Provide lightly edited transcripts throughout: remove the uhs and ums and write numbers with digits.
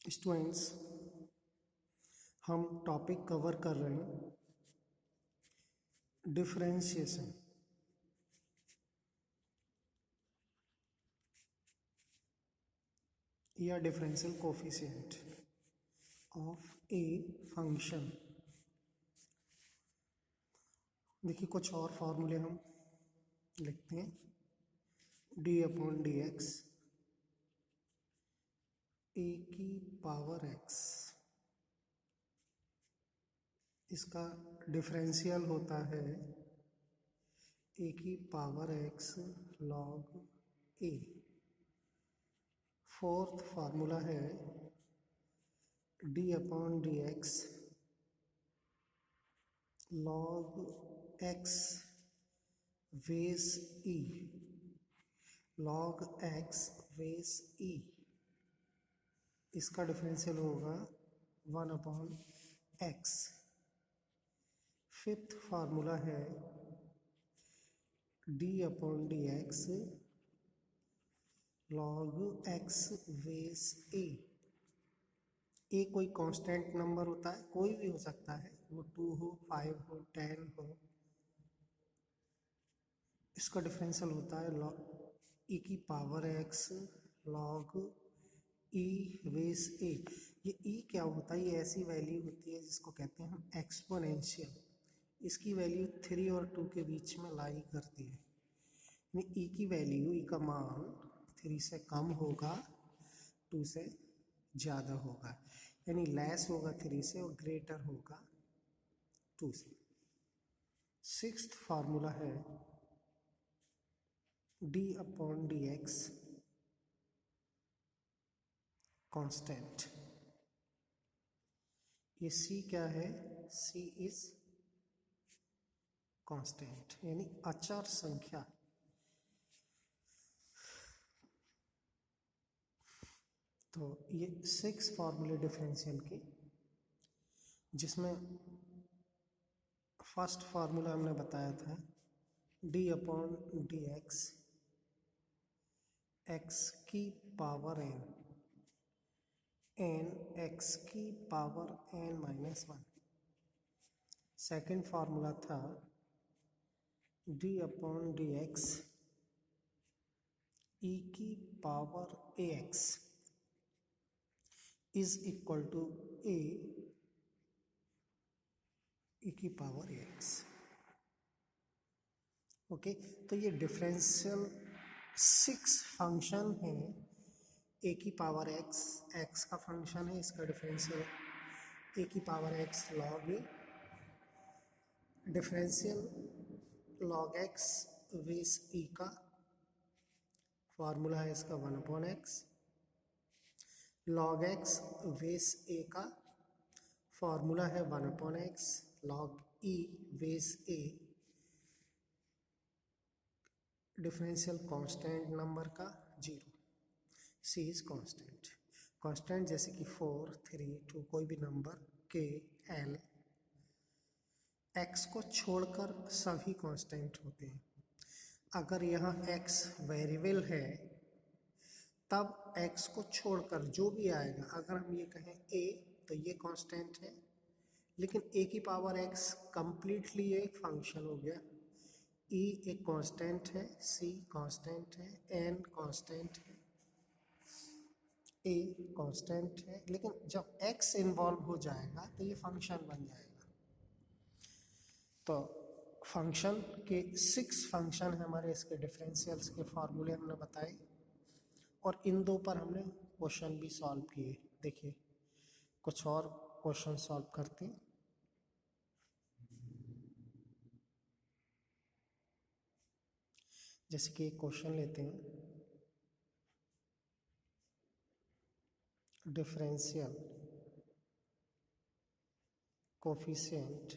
Students, हम topic cover कर रहे हैं डिफरेंशिएशन। या differential coefficient of a function. देखिए कुछ और फॉर्मूले हम लिखते हैं। D upon D x a की पावर एक्स, इसका डिफरेंशियल होता है ए की power x log a. Fourth formula है d upon D x log x base e, log x base e, इसका डिफरेंशियल होगा 1 अपॉन एक्स। फिफ्थ फार्मूला है d upon D x log x base a. A कोई constant number होता है, कोई भी हो सकता है, वो 2 हो, 5 हो, 10 हो। इसका डिफरेंशियल होता है लॉग ई की power x log e base a. ये ई क्या होता है? ये ऐसी वैल्यू होती है जिसको कहते हैं हम एक्सपोनेंशियल। इसकी वैल्यू 3 और 2 के बीच में लाई करती है। ई की वैल्यू, ई का मान 3 से कम होगा, 2 से ज़्यादा होगा, यानी लेस होगा 3 से और ग्रेटर होगा 2 से। सिक्स्थ फार्मूला है d upon D x constant. ये सी क्या है? सी इज कांस्टेंट, यानी अचर संख्या। तो ये 6 फार्मूले डिफरेंशियल के, जिसमें फर्स्ट फार्मूला हमने बताया था d upon D x x की पावर एन, एन एक्स की power n minus 1। Second formula था d upon D x e की power a x is equal to a e की पावर ए एक्स। ओके, तो ये differential 6 function है। A की power x, x का function है, इसका डिफरेंशियल ए की power x log a, differential log x base e का फॉर्मूला है इसका 1 upon x, log x base a का फॉर्मूला है 1 upon x, log e base a differential constant number का 0। सी इज कांस्टेंट। कांस्टेंट जैसे कि 4, 3, 2, कोई भी नंबर, के, एल, एक्स को छोड़कर सभी कांस्टेंट होते हैं। अगर यहाँ एक्स वेरिएबल है तब एक्स को छोड़कर जो भी आएगा, अगर हम ये कहें ए तो ये कांस्टेंट है, लेकिन ए की पावर एक्स कंप्लीटली एक फंक्शन हो गया। ई एक कांस्टेंट है, सी कांस्टेंट है, एन कांस्टेंट है, ए कांस्टेंट है, लेकिन जब एक्स इन्वॉल्व हो जाएगा तो ये फंक्शन बन जाएगा। तो फंक्शन के 6 फंक्शन है हमारे, इसके डिफरेंशियल्स के फार्मूले हमने बताए और इन 2 पर हमने क्वेश्चन भी सॉल्व किए। देखिए कुछ और क्वेश्चन सॉल्व करते हैं। जैसे कि एक क्वेश्चन लेते हैं, differential coefficient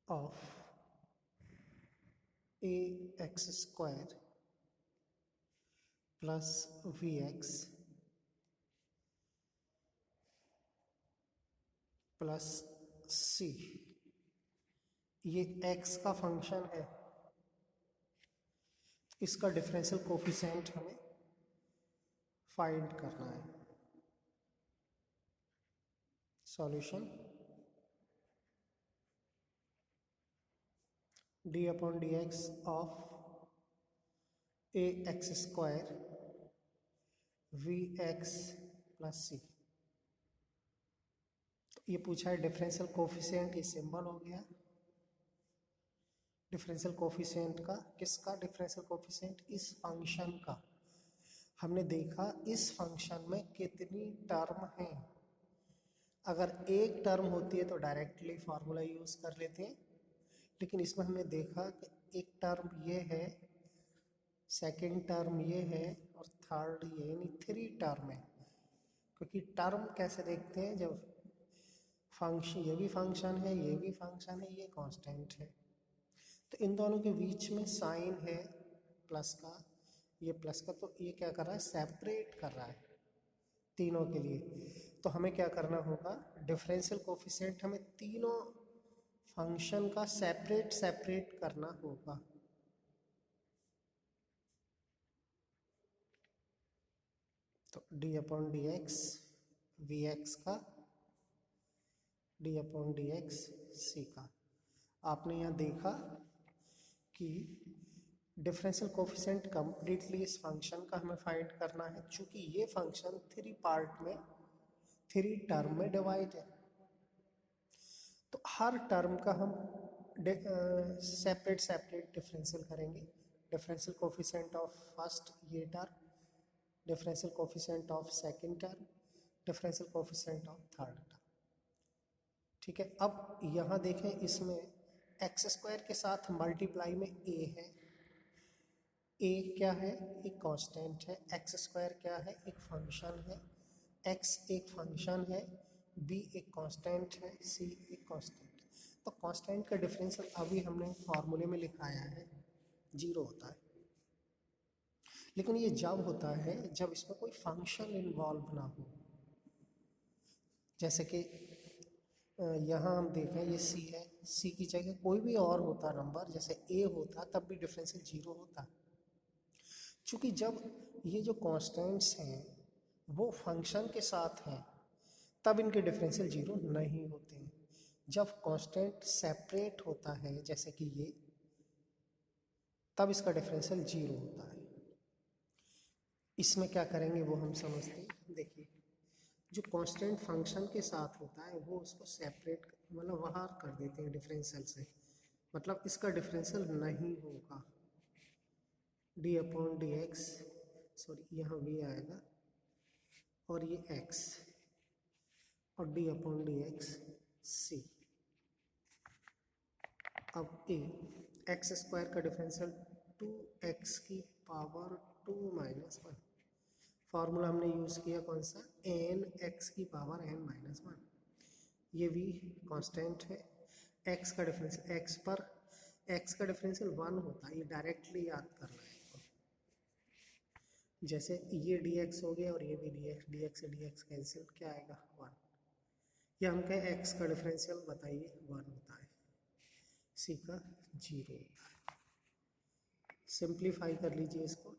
of a x square plus v x plus c. ये एक्स का फंक्शन है, इसका डिफरेंशियल कोफिशिएंट हमें फाइंड करना है। Solution d upon D x of a x square v x plus c. तो ये पूछा है डिफरेंशियल कोफिशिएंट, ये सिंबल हो गया डिफरेंशियल कोफिशिएंट का। किसका डिफरेंशियल कोफिशिएंट? इस फंक्शन का। हमने देखा इस फंक्शन में कितनी टर्म हैं। अगर एक टर्म होती है तो डायरेक्टली फार्मूला यूज़ कर लेते हैं, लेकिन इसमें हमने देखा कि एक टर्म ये है, सेकंड टर्म ये है और थर्ड ये, यानी 3 टर्म है। क्योंकि टर्म कैसे देखते हैं, जब फंक्शन, ये भी फंक्शन है, ये भी फंक्शन है, ये कांस्टेंट है, तो इन दोनों के बीच में साइन है प्लस का, ये प्लस का, तो ये क्या कर रहा है, सेपरेट कर रहा है तीनों के लिए। तो हमें क्या करना होगा, डिफरेंशियल कोफिशिएंट हमें तीनों फंक्शन का सेपरेट सेपरेट करना होगा। तो D upon D X V X का, D upon D X C का। आपने यहाँ देखा कि डिफरेंशियल कोफिशिएंट कंप्लीटली इस फंक्शन का हमें फाइंड करना है, चूंकि ये फंक्शन 3 पार्ट में 3 टर्म में डिवाइड है। तो हर टर्म का हम सेपरेट सेपरेट डिफरेंशियल करेंगे। डिफरेंशियल कोफिशिएंट ऑफ फर्स्ट ये term, differential coefficient of second term, differential coefficient of third term. ठीक है, अब यहाँ देखें, इसमें एक्स स्क्वायर के साथ मल्टीप्लाई में ए है। ए क्या है, एक कांस्टेंट है। एक्स स्क्वायर क्या है, एक फंक्शन है। एक्स एक फंक्शन है, बी एक कांस्टेंट है, सी एक कांस्टेंट है। तो कांस्टेंट का डिफरेंशियल अभी हमने फॉर्मूले में लिखाया है, 0 होता है। लेकिन ये जब होता है जब इसमें कोई फंक्शन इन्वॉल्व ना हो। जैसे कि यहाँ हम देखें, ये सी है, सी की जगह कोई भी और होता नंबर, जैसे ए होता, तब भी डिफरेंशियल 0 होता। चूँकि जब ये जो कांस्टेंट्स हैं वो फंक्शन के साथ हैं, तब इनके डिफरेंशियल 0 नहीं होते हैं। जब कांस्टेंट सेपरेट होता है, जैसे कि ये, तब इसका डिफरेंशियल 0 होता है। इसमें क्या करेंगे वो हम समझते हैं। देखिए, जो कांस्टेंट फंक्शन के साथ होता है वो उसको सेपरेट, मतलब बाहर कर देते हैं डिफरेंशियल से, मतलब इसका डिफरेंशियल नहीं होगा। D upon D x, sorry यहाँ वी आएगा, और ये एक्स, और डी अपॉन डी एक्स सी। अब ए एक्स स्क्वायर का डिफरेंशियल 2x की पावर 2 माइनस 1। फार्मूला हमने यूज़ किया कौन सा, एन एक्स की पावर n माइनस 1। ये भी कांस्टेंट है। एक्स का डिफरेंशियल, एक्स पर एक्स का डिफरेंशियल 1 होता है, ये डायरेक्टली याद करना है। जैसे ये dx हो गया और ये भी dx, dx से dx कैंसिल, क्या आएगा 1। या हम कहें एक्स का डिफरेंशियल बताइए 1 होता है, सी का 0 होता है। सिंप्लीफाई कर लीजिए इसको,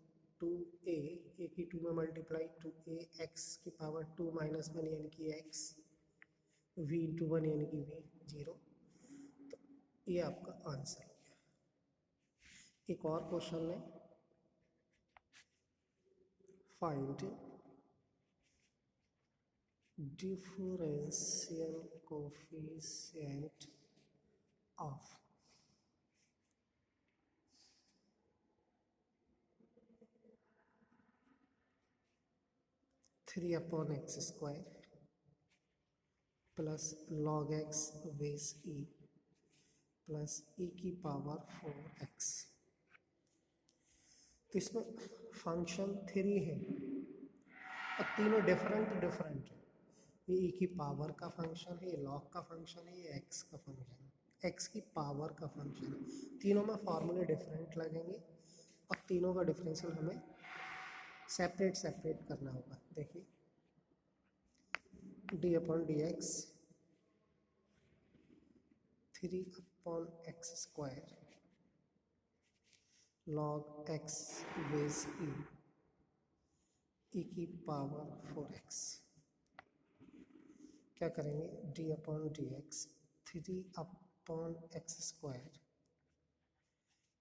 2a, a की 2 में मल्टीप्लाई, 2a एक्स की पावर 2 माइनस 1 यानी कि x, v इंटू 1 यानी कि v 0। तो ये आपका आंसर हो गया। एक और क्वेश्चन है, find differential coefficient of three upon x square plus log x base e plus e की पावर 4x। तो इसमें फंक्शन 3 है और तीनों डिफरेंट डिफरेंट है। ये e की पावर का फंक्शन है, ये log का फंक्शन है, ये x का फंक्शन है, x की पावर का फंक्शन है। तीनों में फार्मूले डिफरेंट लगेंगे और तीनों का डिफरेंशियल हमें सेपरेट सेपरेट करना होगा। देखिए, d upon D x 3 upon x square log x base e की पावर 4x। क्या करेंगे, d upon D x 3 upon x square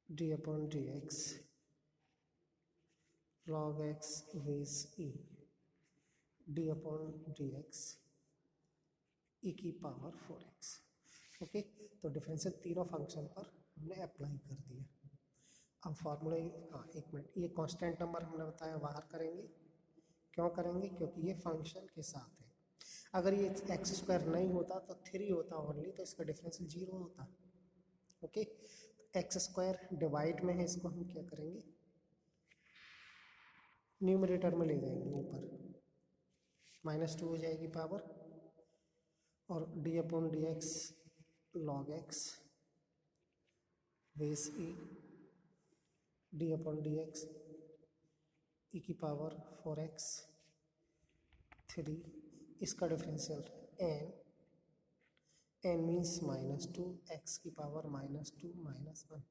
d upon D x log x base e d upon D x e की power 4x। Okay, तो differential तीनों function पर हमने apply कर दिया। अब फार्मूला, हाँ एक मिनट, ये कांस्टेंट नंबर हमने बताया बाहर करेंगे। क्यों करेंगे, क्योंकि ये फंक्शन के साथ है। अगर ये एक्स स्क्वायर नहीं होता तो 3 होता ओनली, तो इसका डिफरेंशियल 0 होता। ओके, एक्स स्क्वायर डिवाइड में है, इसको हम क्या करेंगे, न्यूमरेटर में ले जाएंगे, ऊपर -2 हो जाएगी पावर, और d upon D x log x base e d upon D x e की पावर 4x 3, इसका डिफरेंशियल n मीन्स -2 x की पावर -2 -1।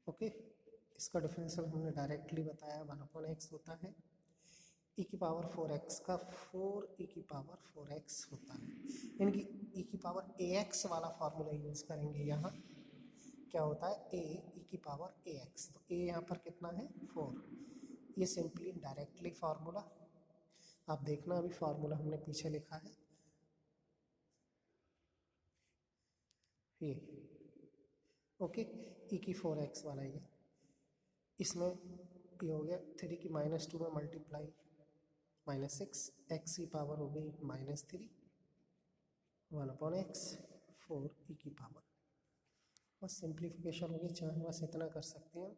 ओके, इसका डिफरेंशियल हमने डायरेक्टली बताया 1/x होता है, e की पावर 4x का 4 e की पावर 4x होता है। यानी कि e की पावर ax वाला फार्मूला यूज़ करेंगे। यहाँ क्या होता है, a e की पावर ax, तो a यहाँ पर कितना है 4। ये सिंपली डायरेक्टली फार्मूला, आप देखना अभी फार्मूला हमने पीछे लिखा है ये। ओके, e की 4x वाला ये, इसमें ये हो गया 3 की -2 में मल्टीप्लाई -6 x की पावर हो गई -3 1/x 4 e की पावर। बस सिंप्लीफिकेशन होगी, चाहे बस इतना कर सकते हैं।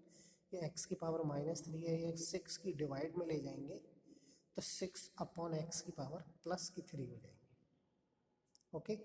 ये x की पावर -3 है, ये 6 की डिवाइड में ले जाएंगे तो 6/x की पावर +3 हो जाएंगे। ओके,